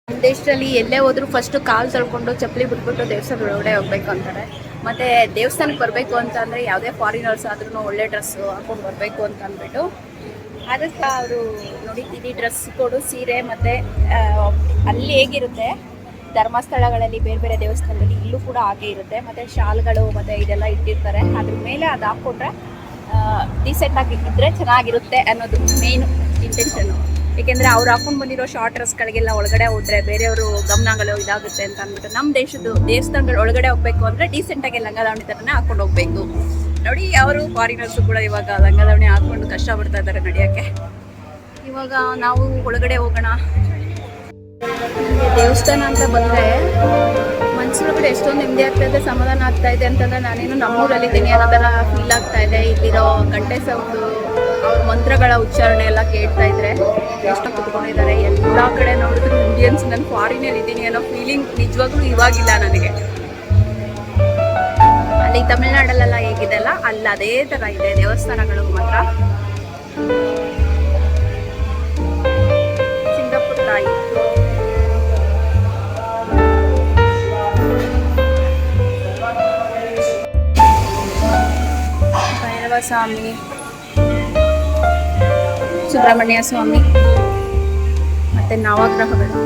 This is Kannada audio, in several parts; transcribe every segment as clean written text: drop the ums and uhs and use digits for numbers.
ನಮ್ಮ ದೇಶದಲ್ಲಿ ಎಲ್ಲೇ ಹೋದ್ರು ಫಸ್ಟ್ ಕಾಲು ತೊಳ್ಕೊಂಡು ಚಪ್ಪಲಿ ಬಿಟ್ಬಿಟ್ಟು ದೇವಸ್ಥಾನದ ಒಳಗಡೆ ಹೋಗ್ಬೇಕು ಅಂತಾರೆ. ಮತ್ತೆ ದೇವಸ್ಥಾನಕ್ಕೆ ಬರಬೇಕು ಅಂತ ಅಂದರೆ ಯಾವುದೇ ಫಾರಿನರ್ಸ್ ಆದ್ರೂ ಒಳ್ಳೆ ಡ್ರೆಸ್ಸು ಹಾಕೊಂಡು ಬರಬೇಕು ಅಂತ ಅಂದ್ಬಿಟ್ಟು ಅದಕ್ಕೆ ಅವರು ನೋಡಿ ಇಲ್ಲಿ ಡ್ರೆಸ್ ಕೊಡು ಸೀರೆ ಮತ್ತು ಅಲ್ಲಿ ಹೇಗಿರುತ್ತೆ ಧರ್ಮಸ್ಥಳಗಳಲ್ಲಿ ಬೇರೆ ಬೇರೆ ದೇವಸ್ಥಾನದಲ್ಲಿ ಇಲ್ಲೂ ಕೂಡ ಹಾಗೆ ಇರುತ್ತೆ. ಮತ್ತು ಶಾಲ್ಗಳು ಮತ್ತು ಇದೆಲ್ಲ ಇಟ್ಟಿರ್ತಾರೆ. ಅದ್ರ ಮೇಲೆ ಅದು ಹಾಕ್ಕೊಂಡ್ರೆ ಡೀಸೆಂಟಾಗಿ ಇದ್ದರೆ ಚೆನ್ನಾಗಿರುತ್ತೆ ಅನ್ನೋದು ಮೇಯ್ನು ಇಂಟೆನ್ಷನ್ನು. ಏಕೆಂದರೆ ಅವ್ರು ಹಾಕೊಂಡು ಬಂದಿರೋ ಶಾರ್ಟ್ ಡ್ರೆಸ್ಗಳಿಗೆಲ್ಲ ಒಳಗಡೆ ಹೋದರೆ ಬೇರೆಯವರು ಗಮನಗಳು ಇದಾಗುತ್ತೆ ಅಂತ ಅಂದ್ಬಿಟ್ಟು ನಮ್ಮ ದೇಶದ್ದು ದೇವಸ್ಥಾನಗಳ ಒಳಗಡೆ ಹೋಗಬೇಕು ಅಂದರೆ ಡೀಸೆಂಟಾಗಿ ಲಂಗ ಥರನೇ ಹಾಕೊಂಡು ಹೋಗಬೇಕು. ನೋಡಿ ಅವರು ಫಾರಿನರ್ಸು ಕೂಡ ಇವಾಗ ಲಂಗ ಹಾಕ್ಕೊಂಡು ಕಷ್ಟಪಡ್ತಾ ಇದ್ದಾರೆ ನಡೆಯೋಕ್ಕೆ. ಇವಾಗ ನಾವು ಒಳಗಡೆ ಹೋಗೋಣ. ದೇವಸ್ಥಾನ ಅಂತ ಬಂದರೆ ಮನಸ್ಸೊಳಗಡೆ ಎಷ್ಟೊಂದು ನೆಮ್ಮದಿ ಆಗ್ತಾ ಇದೆ, ಸಮಾಧಾನ ಆಗ್ತಾ ಇದೆ ಅಂತಂದರೆ ನಾನೇನು ನಮ್ಮೂರಲ್ಲಿದ್ದೀನಿ ಅನ್ನೋ ಥರ ಫೀಲ್ ಆಗ್ತಾ ಇದೆ. ಇಲ್ಲಿರೋ ಗಂಟೆ ಸೌಂಡು, ಅವ್ರ ಮಂತ್ರಗಳ ಉಚ್ಚಾರಣೆ ಎಲ್ಲ ಕೇಳ್ತಾ ಇದ್ರೆ ಎಷ್ಟು ಕುತ್ಕೊಂಡಿದ್ದಾರೆ. ಎಲ್ಲ ಕಡೆ ನೋಡಿದ್ರು ಇಂಡಿಯನ್ಸ್, ನಾನು ಫಾರಿನರ್ ಇದ್ದೀನಿ ಅನ್ನೋ ಫೀಲಿಂಗ್ ನಿಜವಾಗ್ಲೂ ಇವಾಗಿಲ್ಲ ನನಗೆ. ಅಲ್ಲಿ ತಮಿಳ್ನಾಡಲ್ಲೆಲ್ಲ ಹೇಗಿದೆಲ್ಲ ಅಲ್ಲಿ ಅದೇ ಥರ ಇದೆ ದೇವಸ್ಥಾನಗಳು ಮಾತ್ರ. ಸಿಂಗಾಪುರ್ ತಾಯಿ, ಭೈರವ ಸ್ವಾಮಿ, ಸುಬ್ರಹ್ಮಣ್ಯ ಸ್ವಾಮಿ ಮತ್ತು ನವಗ್ರಹಗಳು.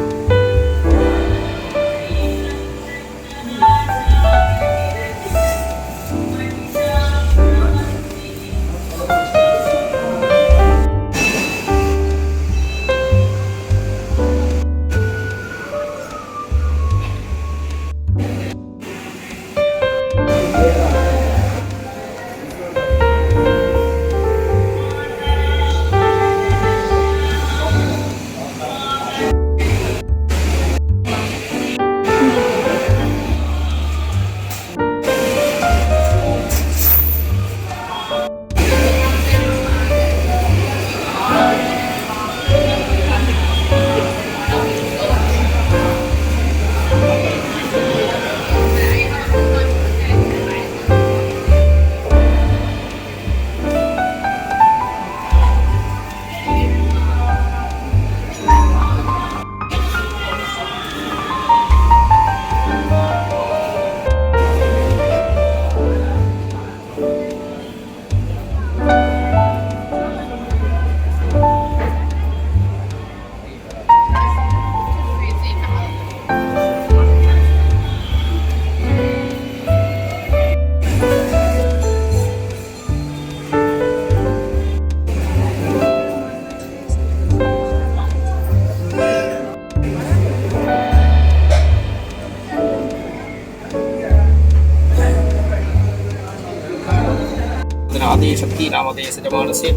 शक्ति नामधेयस्य जमानस्य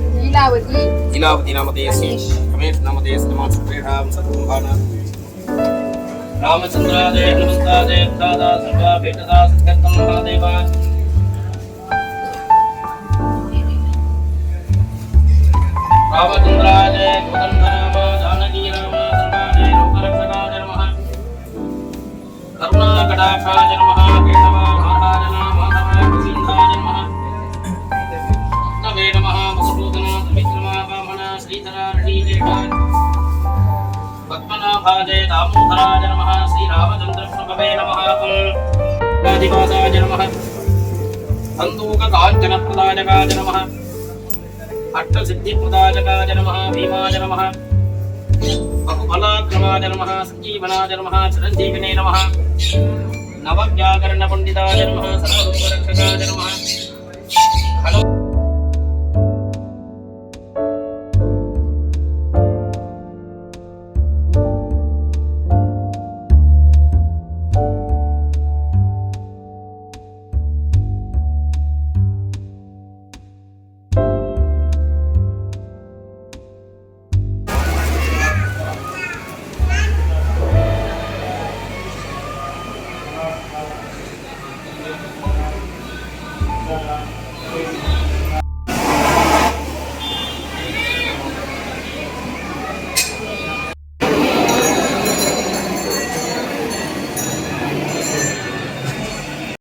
लीलावती नामधेयस्य रमेश नामधेयस्य जमानस्य प्रेरणां सत्कुंभाना रामचंद्राजय हनुमंताजय दादा सर्वा भेटदा सत्कर्तम महादेवा रामचंद्राजय कोदंडराम जानकी राम सर्वाजय लोकरक्षकाय नमः करुणाकटाक्षाय नमः केशवा महाराज माधवाय गोविंदाय नमः नवे नमः वसुपूतना त्रिविक्रमा वामना श्रीधरा ऋषिकेशा पद्मनाभाजय दामोदराय नमः श्रीरामचन्द्रप्रभवे नमः आदिवासाय नमः बन्धूककाञ्चनप्रदायकाय नमः अष्टसिद्धिप्रदायकाय नमः भीमाय नमः बहुफलाक्रमाय नमः सञ्जीवनाय नमः चिरञ्जीविने नमः नवव्याकरणपण्डिताय नमः सर्वरूपरक्षकाय नमः